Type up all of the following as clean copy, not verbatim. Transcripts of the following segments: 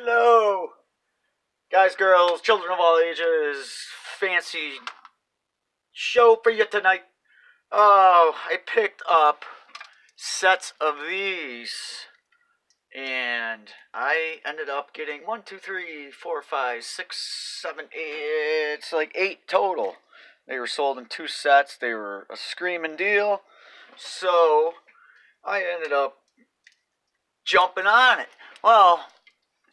Hello, guys, girls, children of all ages. Fancy show for you tonight. Oh, I picked up sets of these, and I ended up getting 1, 2, 3, 4, 5, 6, 7, 8. It's like 8 total. They were sold in 2 sets. They were a screaming deal, so I ended up jumping on it. Well,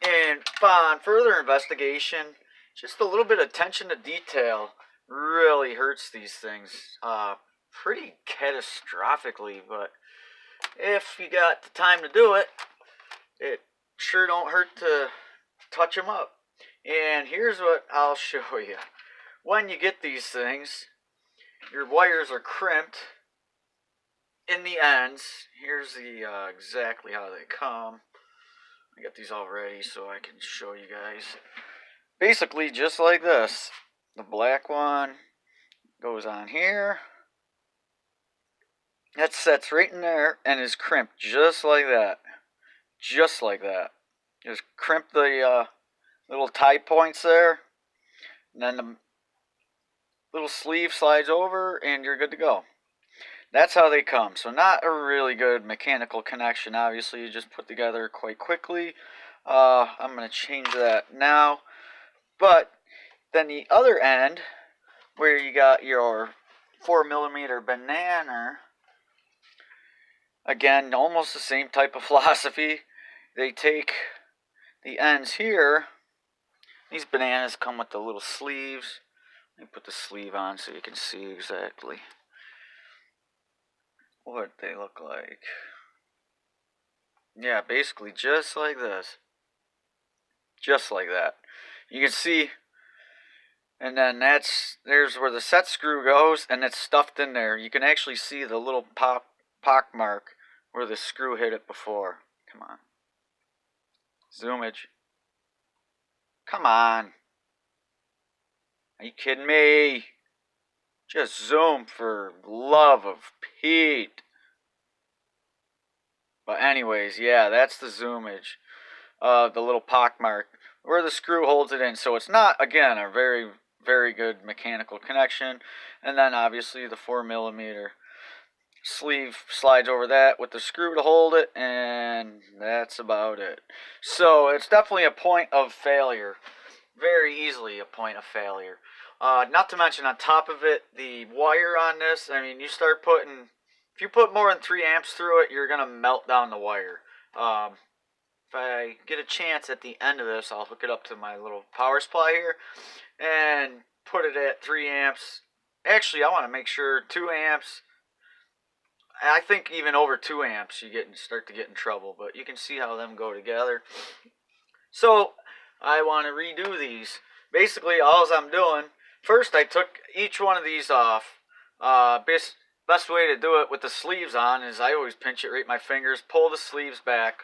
and upon further investigation, just a little bit of attention to detail really hurts these things pretty catastrophically. But if you got the time to do it, it sure don't hurt to touch them up. And here's what I'll show you. When you get these things, your wires are crimped in the ends. Here's the exactly how they come. I got these all ready so I can show you guys. Basically just like this. The black one goes on here. That sets right in there and is crimped just like that. Just like that. Just crimp the little tie points there. And then the little sleeve slides over and you're good to go. That's how they come. So not a really good mechanical connection. Obviously, you just put together quite quickly. I'm going to change that now. But then the other end, where you got your 4mm banana, again, almost the same type of philosophy. They take the ends here. These bananas come with the little sleeves. Let me put the sleeve on so you can see exactly what they look like. Yeah, basically just like this. Just like that. You can see, and then there's where the set screw goes, and it's stuffed in there. You can actually see the little pock mark where the screw hit it before. Come on. Zoomage. Come on. Are you kidding me? Just zoom for love of Pete. But anyways, yeah, that's the zoomage. The little pock mark where the screw holds it in. So it's not, again, a very, very good mechanical connection. And then obviously the 4mm sleeve slides over that with the screw to hold it, and that's about it. So it's definitely a point of failure. Very easily a point of failure. Not to mention on top of it, the wire on this, I mean, if you put more than 3 amps through it, you're going to melt down the wire. If I get a chance at the end of this, I'll hook it up to my little power supply here and put it at 3 amps. Actually, I want to make sure 2 amps. I think even over 2 amps you start to get in trouble, but you can see how them go together. So I want to redo these. Basically, all I'm doing, first I took each one of these off. Best way to do it with the sleeves on is I always pinch it right in my fingers, pull the sleeves back,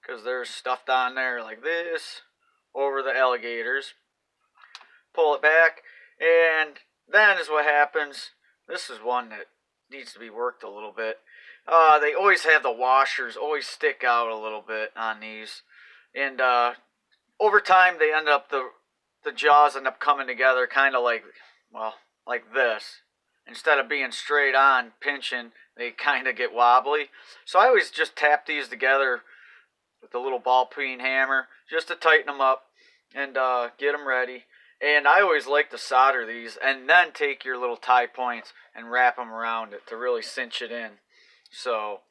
because they're stuffed on there like this, over the alligators. Pull it back, and then is what happens. This is one that needs to be worked a little bit. They always have the washers always stick out a little bit on these, and over time they end up the jaws end up coming together kind of like, well, like this. Instead of being straight on pinching, they kind of get wobbly. So I always just tap these together with a little ball peen hammer just to tighten them up and get them ready. And I always like to solder these and then take your little tie points and wrap them around it to really cinch it in. So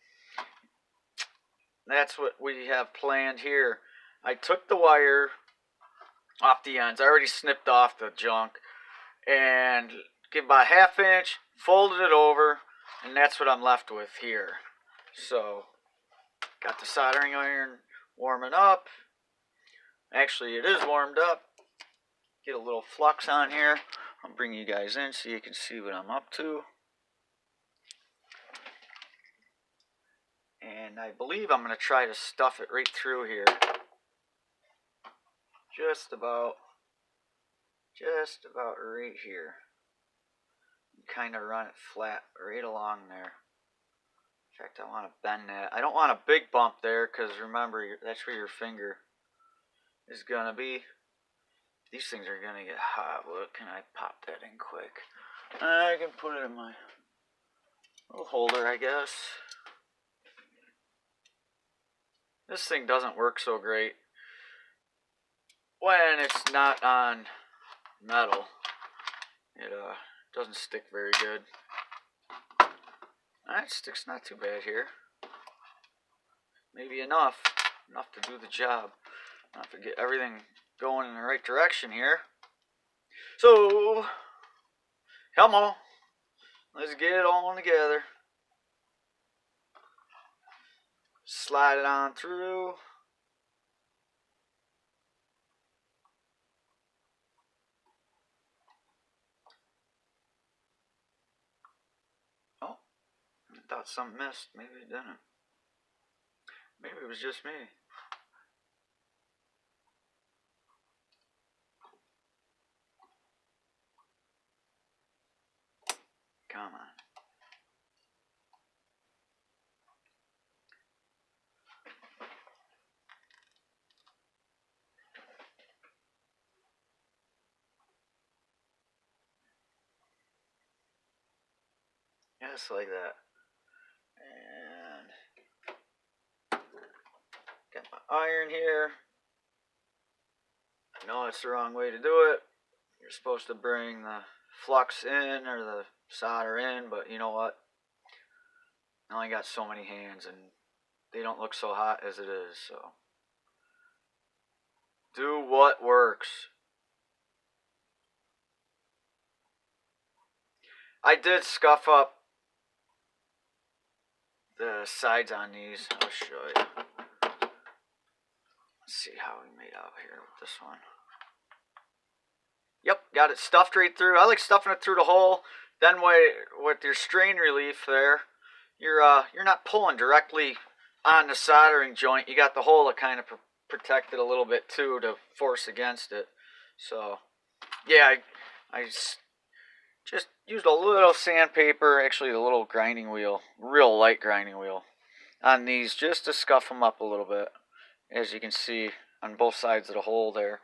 that's what we have planned here. I took the wire off the ends. I already snipped off the junk and give about a 1/2 inch, folded it over, and that's what I'm left with here. So got the soldering iron warming up. Actually, it is warmed up. Get a little flux on here. I'll bring you guys in so you can see what I'm up to. And I believe I'm going to try to stuff it right through here. Just about right here. Kind of run it flat right along there. In fact, I want to bend that. I don't want a big bump there because remember, that's where your finger is gonna be, these things are gonna get hot. Look, can I pop that in quick? I can put it in my little holder, I guess. This thing doesn't work so great when it's not on metal. It doesn't stick very good. It sticks not too bad here. Maybe enough to do the job. Not to get everything going in the right direction here. So, come on, let's get it all together. Slide it on through. Oh, I thought something missed. Maybe it didn't. Maybe it was just me. Come on. Just like that. And got my iron here. I know it's the wrong way to do it. You're supposed to bring the flux in or the solder in, but you know what? I only got so many hands and they don't look so hot as it is, so do what works. I did scuff up the sides on these. I'll show you. Let's see how we made out here with this one. Yep, got it stuffed right through. I like stuffing it through the hole. Then with your strain relief there, you're not pulling directly on the soldering joint. You got the hole to kind of protect it a little bit too, to force against it. So yeah, I just used a little sandpaper, actually the little grinding wheel, real light grinding wheel, on these just to scuff them up a little bit, as you can see on both sides of the hole there.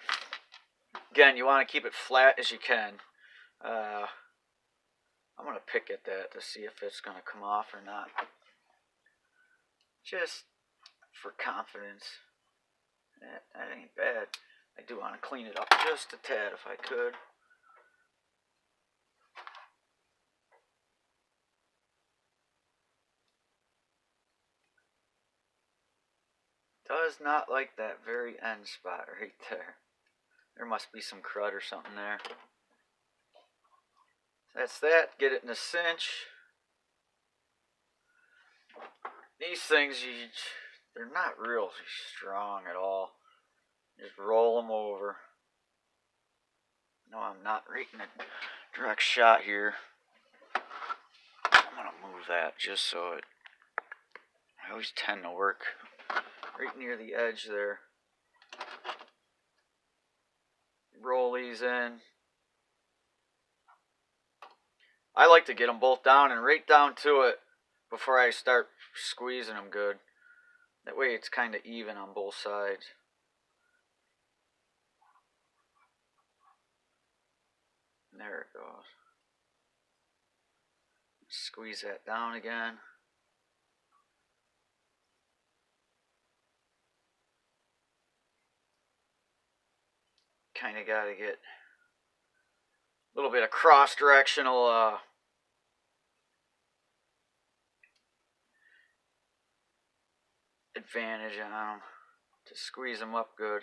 Again, you want to keep it flat as you can. I'm going to pick at that to see if it's going to come off or not. Just for confidence. That ain't bad. I do want to clean it up just a tad if I could. Does not like that very end spot right there. There must be some crud or something there. That's that. Get it in a cinch. These things, they're not real strong at all. Just roll them over. No, I'm not right in a direct shot here. I'm going to move that just so it... I always tend to work right near the edge there. Roll these in. I like to get them both down and right down to it before I start squeezing them good. That way it's kind of even on both sides. And there it goes. Squeeze that down again. Kind of got to get a little bit of cross-directional advantage on them to squeeze them up good.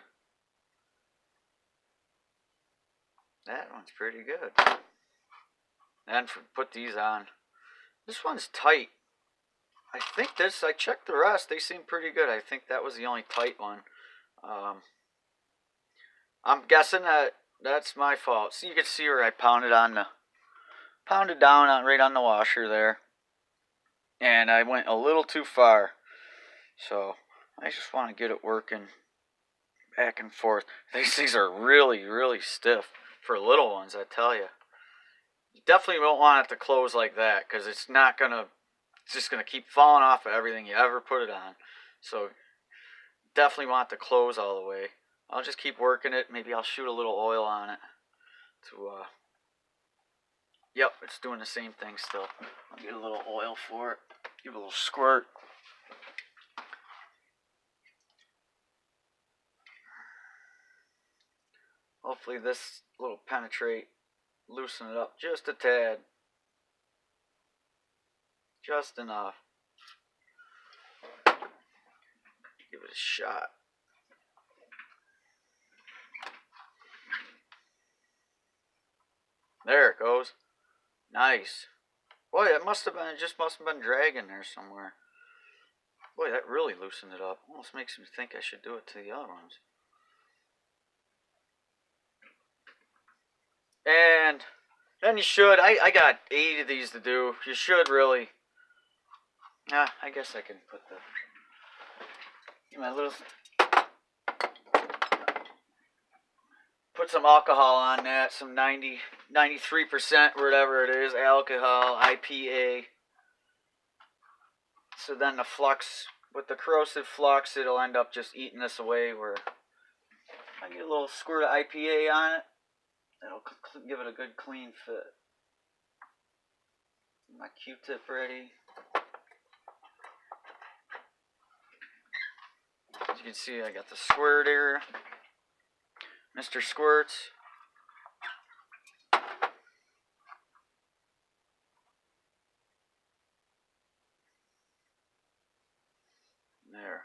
That one's pretty good. And put these on. This one's tight. I think I checked the rest. They seem pretty good. I think that was the only tight one. I'm guessing that's my fault. So you can see where I pounded down right on the washer there. And I went a little too far. So I just want to get it working back and forth. These things are really, really stiff for little ones, I tell you. You definitely don't want it to close like that, because it's just gonna keep falling off of everything you ever put it on. So definitely want it to close all the way. I'll just keep working it. Maybe I'll shoot a little oil on it to yep, it's doing the same thing still. I'll get a little oil for it. Give it a little squirt. Hopefully this will penetrate, loosen it up just a tad. Just enough. Give it a shot. There it goes. Nice. Boy, it must have been, it just must have been dragging there somewhere. Boy, that really loosened it up. Almost makes me think I should do it to the other ones. And then you should, I got 8 of these to do. You should really, I guess I can put my little, put some alcohol on that, some 93% whatever it is, alcohol, IPA. So then the flux, with the corrosive flux, it'll end up just eating this away. Where I get a little squirt of IPA on it, that'll give it a good clean fit. My Q-tip ready. As you can see, I got the squirter, Mr. Squirts. There.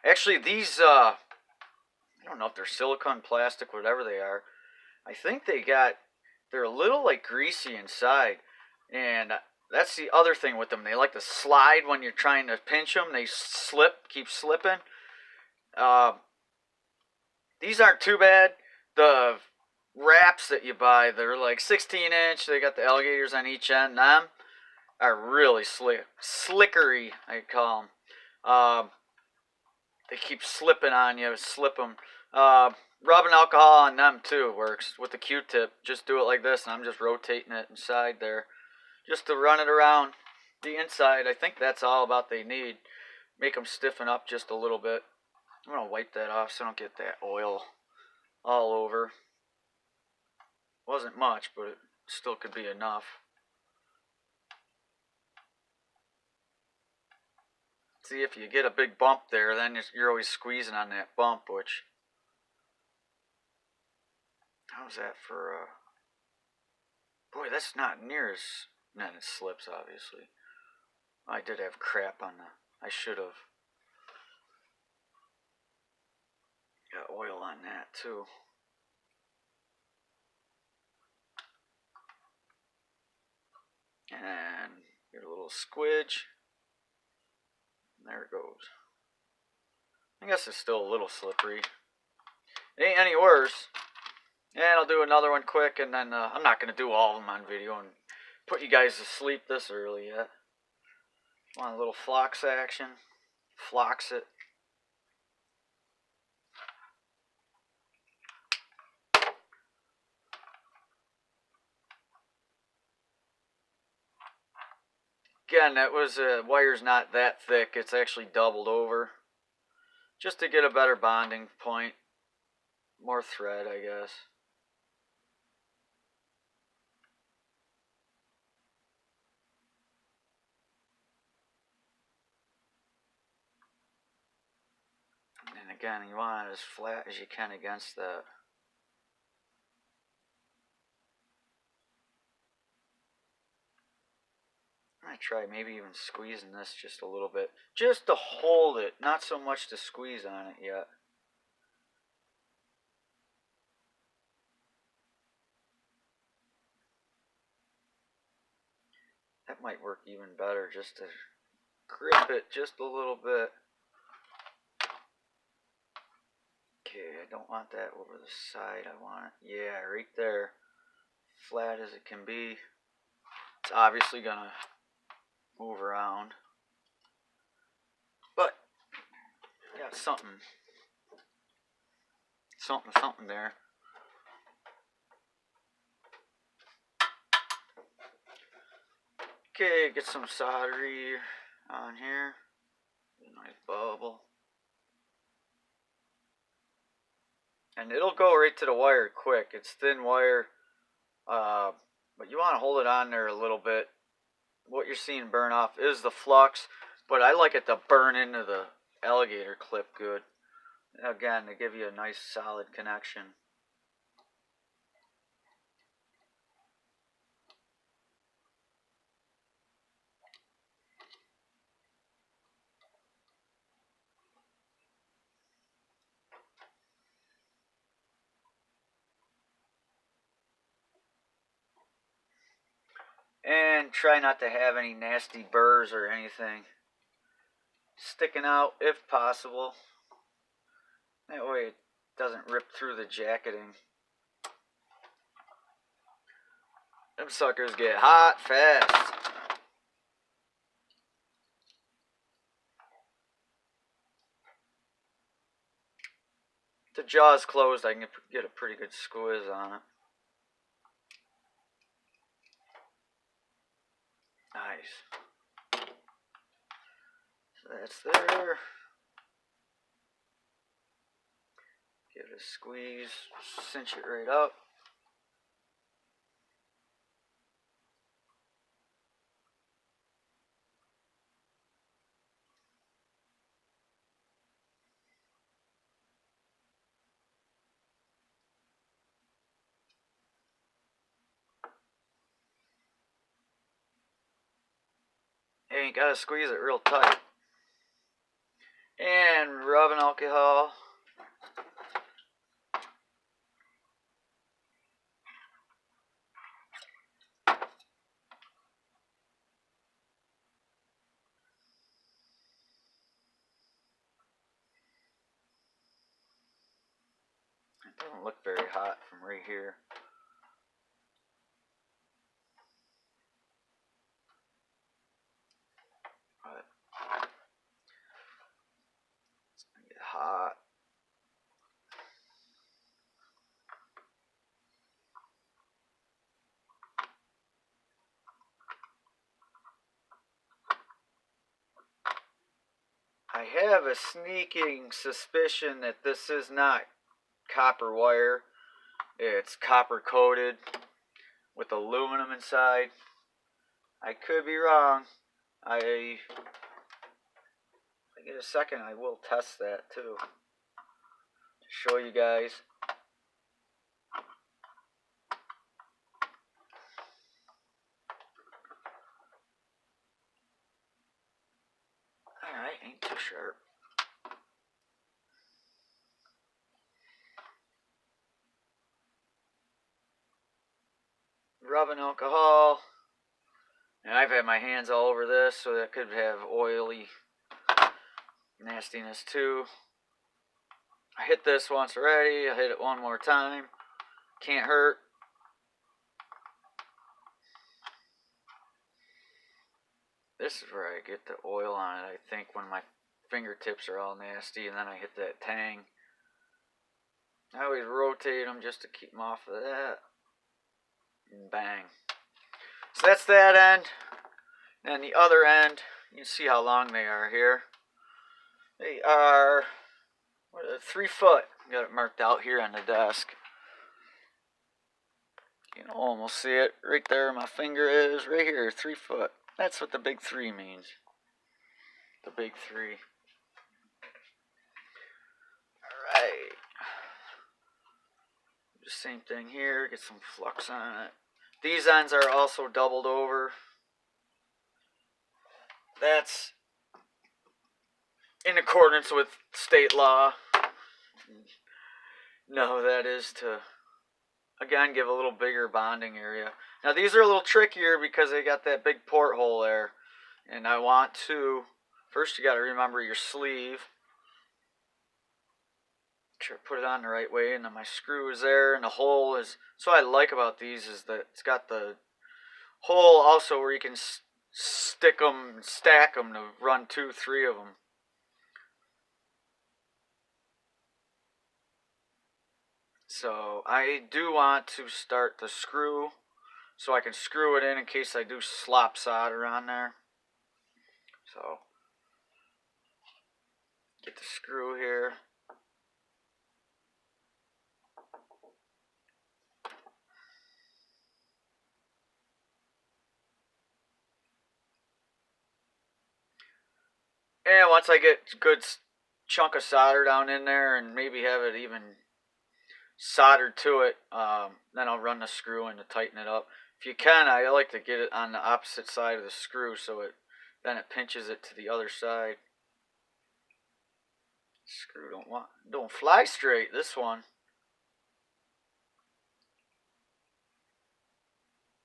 Actually, these, I don't know if they're silicone, plastic, whatever they are. I think they're a little like greasy inside. And that's the other thing with them. They like to slide when you're trying to pinch them. They slip, keep slipping. These aren't too bad. The wraps that you buy, they're like 16-inch. They got the alligators on each end. Them are really slickery, I call them. They keep slipping on you. Slip them. Rubbing alcohol on them too works with the Q-tip. Just do it like this, and I'm just rotating it inside there, just to run it around the inside. I think that's all about they need. Make them stiffen up just a little bit. I'm gonna wipe that off so I don't get that oil all over. Wasn't much, but it still could be enough. See, if you get a big bump there, then you're always squeezing on that bump, which, how's that for, boy, that's not near as, then it slips, obviously. I did have crap on I should have got oil on that, too. And get a little squidge. There it goes. I guess it's still a little slippery. It ain't any worse. And I'll do another one quick, and then I'm not going to do all of them on video and put you guys to sleep this early yet. Want a little flox action? Flox it. Again, that was wire's not that thick. It's actually doubled over, just to get a better bonding point. More thread, I guess. And again, you want it as flat as you can against that. I try maybe even squeezing this just a little bit, just to hold it, not so much to squeeze on it yet. That might work even better, just to grip it just a little bit. Okay, I don't want that over the side. I want it, yeah, right there, flat as it can be. It's obviously gonna move around, but got something there. Okay, get some soldery on here. A nice bubble. and it'll go right to the wire quick. It's thin wire, but you want to hold it on there a little bit. What you're seeing burn off is the flux, but I like it to burn into the alligator clip good. Again, to give you a nice solid connection. And try not to have any nasty burrs or anything sticking out if possible. That way it doesn't rip through the jacketing. Them suckers get hot fast. If the jaw's closed, I can get a pretty good squiz on it. Nice. So that's there. Give it a squeeze, cinch it right up. And you gotta squeeze it real tight. And rubbing alcohol. It doesn't look very hot from right here. But it's gonna get hot. I have a sneaking suspicion that this is not copper wire. It's copper coated with aluminum inside. I could be wrong. If I get a second, I will test that too. To show you guys. Alright, ain't too sharp. Rubbing alcohol. And I've had my hands all over this, so that could have oily nastiness too. I hit this once already. I hit it one more time. Can't hurt. This is where I get the oil on it, I think, when my fingertips are all nasty, and then I hit that tang. I always rotate them just to keep them off of that. And bang. So that's that end. And the other end, you can see how long they are here. They are 3 foot. Got it marked out here on the desk. You can almost see it right there. My finger is right here, 3 foot. That's what the big 3 means. The big 3. Alright. The same thing here. Get some flux on it. These ends are also doubled over. That's in accordance with state law. No, that is to, again, give a little bigger bonding area. Now these are a little trickier because they got that big porthole there. And I want to, first you got to remember your sleeve. Sure, put it on the right way, and then my screw is there, and the hole is, so what I like about these is that it's got the hole also where you can stick them, stack them to run 2, 3 of them. So I do want to start the screw so I can screw it in case I do slop solder on there. So get the screw here. And once I get a good chunk of solder down in there and maybe have it even soldered to it, then I'll run the screw in to tighten it up. If you can, I like to get it on the opposite side of the screw so then it pinches it to the other side. Screw don't fly straight, this one.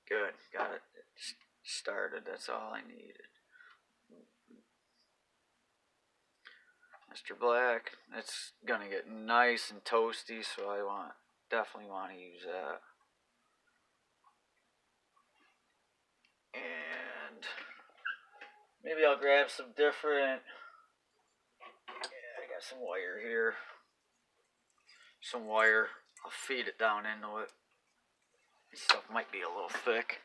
Good, got it started. That's all I needed. Mr. Black, it's gonna get nice and toasty, so I definitely want to use that. And maybe I'll grab some different. Yeah, I got some wire here. Some wire. I'll feed it down into it. This stuff might be a little thick.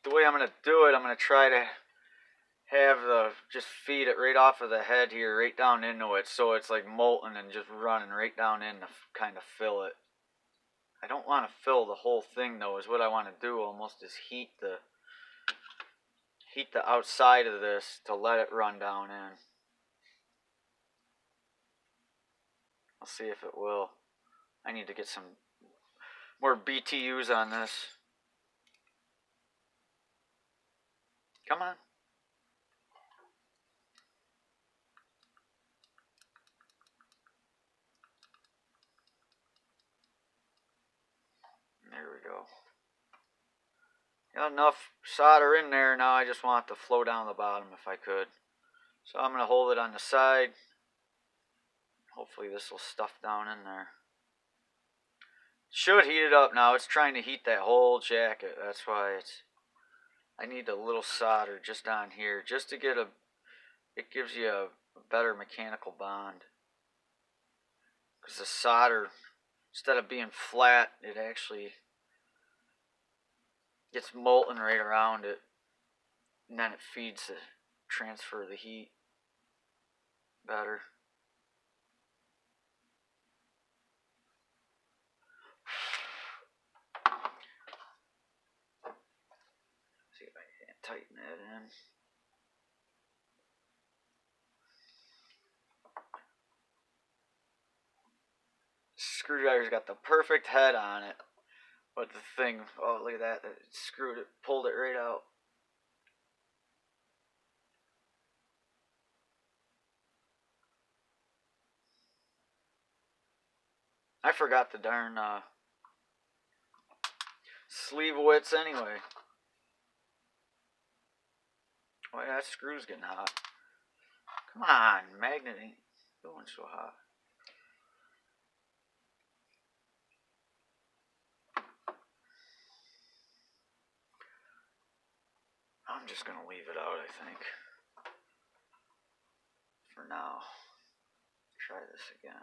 The way I'm gonna do it, I'm gonna try to just feed it right off of the head here, right down into it, so it's like molten and just running right down in to kind of fill it. I don't want to fill the whole thing though. Is what I want to do almost is heat the outside of this to let it run down in. I'll see if it will. I need to get some more BTUs on this. Come on. There we go. Got enough solder in there. Now I just want it to flow down the bottom if I could. So I'm going to hold it on the side. Hopefully this will stuff down in there. Should heat it up now. It's trying to heat that whole jacket. That's why I need a little solder just on here. Just to get it gives you a better mechanical bond. Because the solder, instead of being flat, it actually gets molten right around it. And then it feeds the transfer of the heat better. See if I can tighten that in. Screwdriver's got the perfect head on it. But the thing, oh look at that, it screwed it, pulled it right out. I forgot the darn sleeve widths anyway. Oh yeah, that screw's getting hot. Come on, magnet ain't going so hot. I'm just gonna leave it out, I think. For now. Try this again.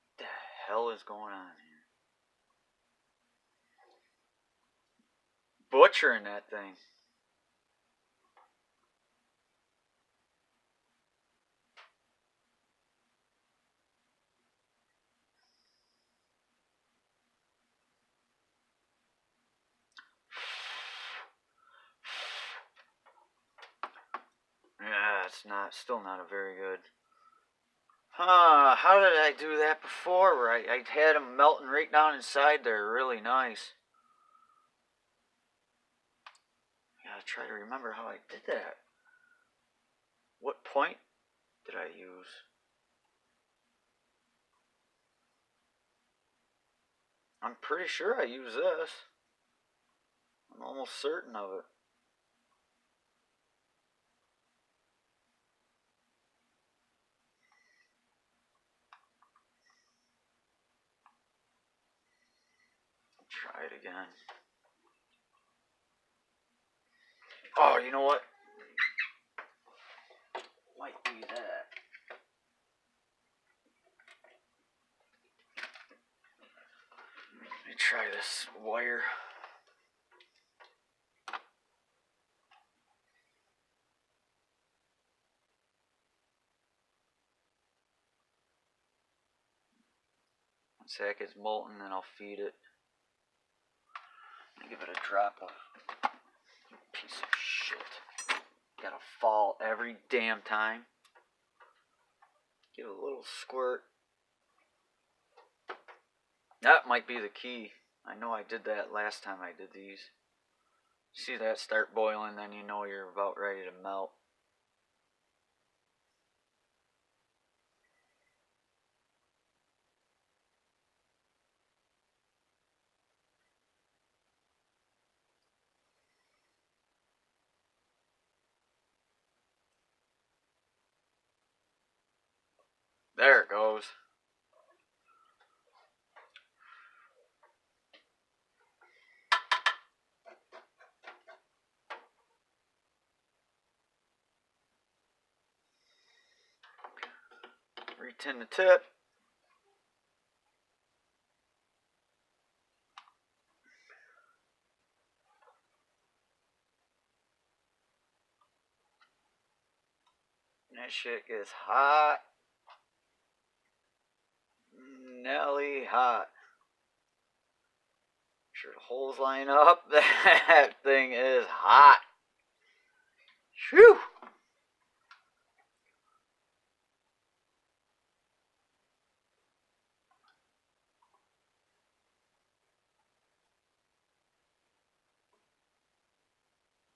What the hell is going on here? Butchering that thing. Yeah, it's still not a very good. How did I do that before? Where I had them melting right down inside there, really nice. Gotta try to remember how I did that. What point did I use? I'm pretty sure I used this. I'm almost certain of it. Try it again. Oh, you know what? Might be that. Let me try this wire. Once that gets molten, then I'll feed it. Give it a drop of piece of shit. Gotta fall every damn time. Give it a little squirt. That might be the key. I know I did that last time I did these. See that start boiling, then you know you're about ready to melt. There it goes. Retin the tip. And that shit gets hot. Nelly hot. Sure the holes line up. That thing is hot. Phew.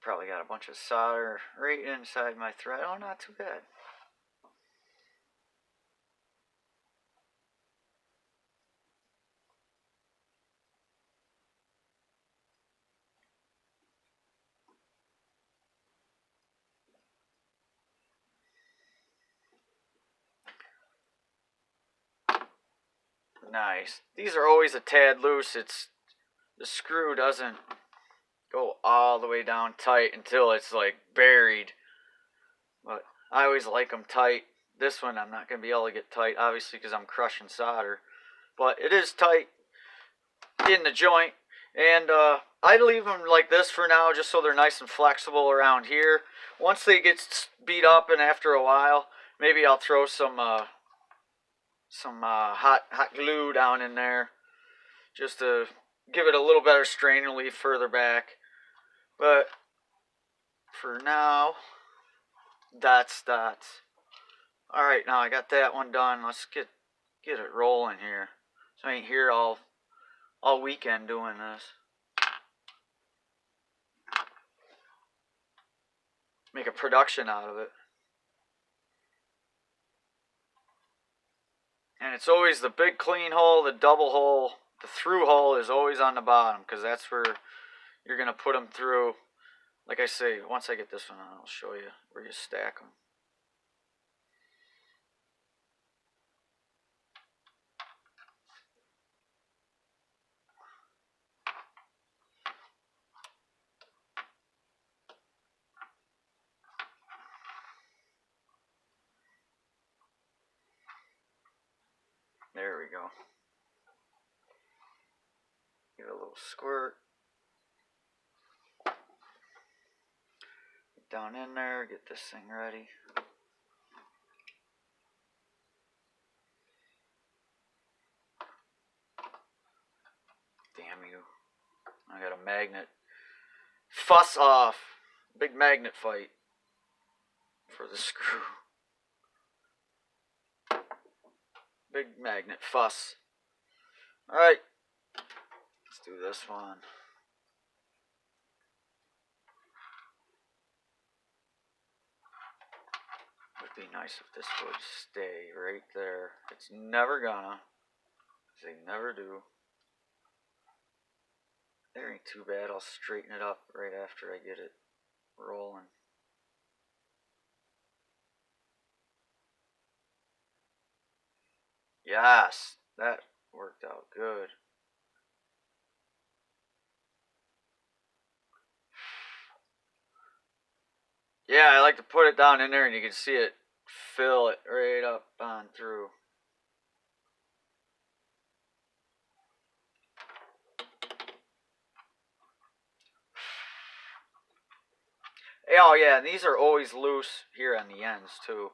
Probably got a bunch of solder right inside my thread. Oh, not too bad. Nice. These are always a tad loose. It's the screw doesn't go all the way down tight until it's like buried. But I always like them tight. This one I'm not going to be able to get tight, obviously, because I'm crushing solder. But it is tight in the joint. And I leave them like this for now, just so they're nice and flexible around here. Once they get beat up, and after a while, maybe I'll throw some hot glue down in there, just to give it a little better strain and leave further back. But for now, that's that. All right, now I got that one done. Let's get it rolling here. So I ain't here all weekend doing this. Make a production out of it. And it's always the big clean hole, the double hole, the through hole is always on the bottom, because that's where you're going to put them through. Like I say, once I get this one on, I'll show you where you stack them. There we go. Give it a little squirt. Get down in there, get this thing ready. Damn you. I got a magnet. Fuss off. Big magnet fight for the screw. Big magnet fuss. Alright. Let's do this one. Would be nice if this would stay right there. It's never gonna. They never do. There ain't too bad. I'll straighten it up right after I get it rolling. Yes, that worked out good. Yeah, I like to put it down in there and you can see it fill it right up on through. Oh yeah, and these are always loose here on the ends too.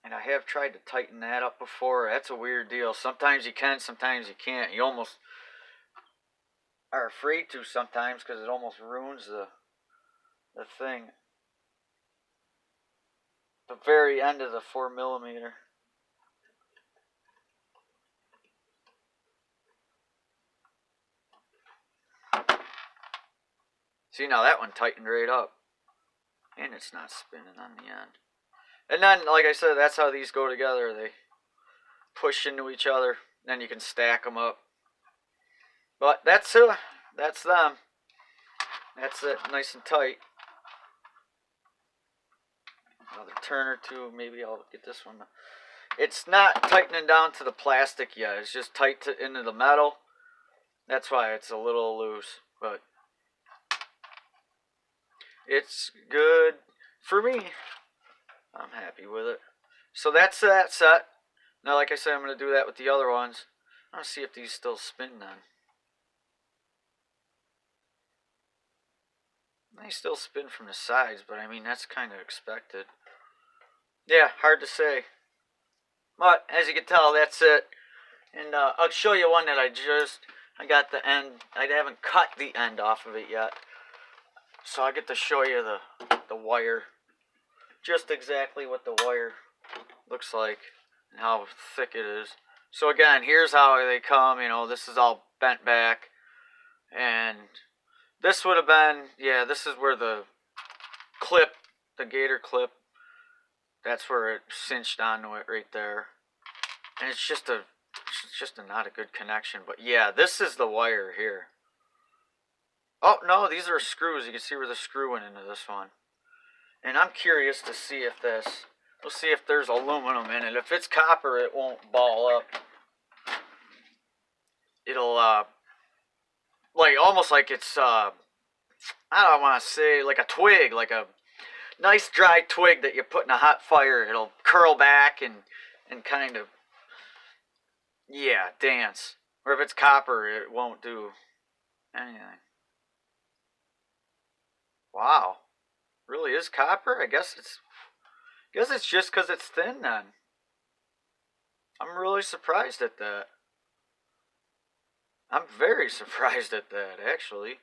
And I have tried to tighten that up before. That's a weird deal. Sometimes you can, sometimes you can't. You almost are afraid to sometimes because it almost ruins the thing. The very end of the 4mm. See, now that one tightened right up. And it's not spinning on the end. And then, like I said, that's how these go together. They push into each other. Then you can stack them up. But that's them. That's it, nice and tight. Another turn or two, maybe I'll get this one. It's not tightening down to the plastic yet. It's just tight into the metal. That's why it's a little loose, but it's good for me. I'm happy with it. So that's that set. Now, like I said, I'm going to do that with the other ones. I want to see if these still spin then. They still spin from the sides, but I mean, that's kind of expected. Yeah, hard to say. But, as you can tell, that's it. And I'll show you one that I got the end. I haven't cut the end off of it yet. So I get to show you the wire. Just exactly what the wire looks like and how thick it is. So again, here's how they come. You know, this is all bent back. And this would have been, yeah, this is where the clip, the gator clip, that's where it cinched onto it right there. And it's just a not a good connection. But yeah, this is the wire here. Oh, no, these are screws. You can see where the screw went into this one. And I'm curious to see if we'll see if there's aluminum in it. If it's copper, it won't ball up. It'll, like, almost like it's, I don't want to say, like a twig, like a nice dry twig that you put in a hot fire. It'll curl back and kind of, yeah, dance. Or if it's copper, it won't do anything. Wow. Really is copper? I guess it's just because it's thin then. I'm really surprised at that. I'm very surprised at that, actually.